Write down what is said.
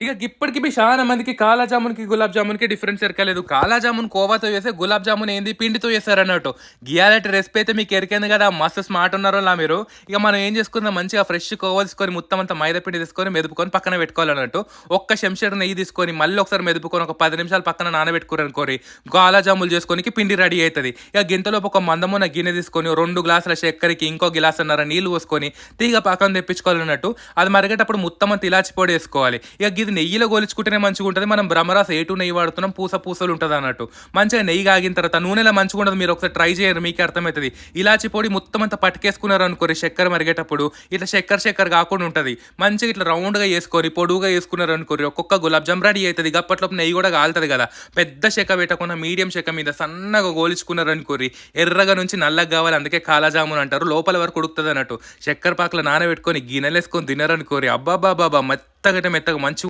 ఇక ఇప్పటికి చాలా మందికి కాలా జామున్‌కి, గులాబ్ జామున్‌కి డిఫరెన్స్ ఎరకలేదు. కాలా జామున్ కోవాతో చేస్తే, గులాబ్ జామున్ ఏంది పిండితో చేస్తారన్నట్టు. గియాలటి రెసిపీ అయితే మీకు ఎరికైంది కదా! మస్తు స్మార్ట్ ఉన్నారోలా మీరు. ఇక మనం ఏం చేసుకుందాం మంచిగా ఫ్రెష్ కోవా తీసుకొని మొత్తం అంతా మైదా పిండి తీసుకొని మెదుపుకొని పక్కన పెట్టుకోవాలన్నట్టు. ఒక్క చెంచాడు నెయ్యి తీసుకొని మళ్ళీ ఒకసారి మెదుపుకొని ఒక 10 నిమిషాలు పక్కన నానబెట్టుకుర్రనుకోరి, కాలా జాములు చేసుకొనికి పిండి రెడీ అయితది. ఇక గింతలోపు ఒక మందమున్న గిన్నె తీసుకొని 2 గ్లాసుల చక్కెరకి ఇంకో గ్లాసున్నర నీళ్లు పోసుకొని తీగ పాకం తెప్పించుకోవాలన్నట్టు. అది మరిగేటప్పుడు మొత్తం అంతా ఇలాచి పొడి వేసుకోవాలి. ఇక గిది నెయ్యిలో గోలించుకుంటేనే మంచిగుంటది. మనం బ్రహ్మరాస్ ఏ2 నెయ్యి వాడుతున్నాం. పూస పూసలు ఉంటదన్నట్టు. మంచిగా నెయ్యి కాగిన తర్వాత నూనెలో మంచిగుండదు. మీరు ఒకసారి ట్రై చేయండి మీకే అర్థమైతది. ఇలాచి పొడి మొత్తం అంతా పట్టుకేసుకున్నారనుకోరి చక్కెర మరిగేటప్పుడు ఇట్లా చక్కెర కాకుండా ఉంటది. మంచిగా ఇట్లా రౌండ్‌గా చేసుకొని పొడువుగా చేసుకున్నారనుకోరి ఒక్కొక్క గులాబ్ జామ్ రెడీ అయితది. గప్పట్లోపు నెయ్యి కూడా కాలుతది కదా! పెద్ద చెక్క పెట్టకుండా మీడియం చెక్క మీద సన్నగా గోలించుకున్నారనుకోరి ఎర్రగా నుంచి నల్లగా కావాలి. అందుకే కాలా జామున్ అంటారు. లోపల వరకు ఉడుకుతదన్నట్టు. చక్కెర పాకలో నానబెట్టుకొని గిన్నెలేసుకొని తిన్నారనుకోరి అబ్బబ్బబ్బబ్బా! మెత్తగా మంచిగా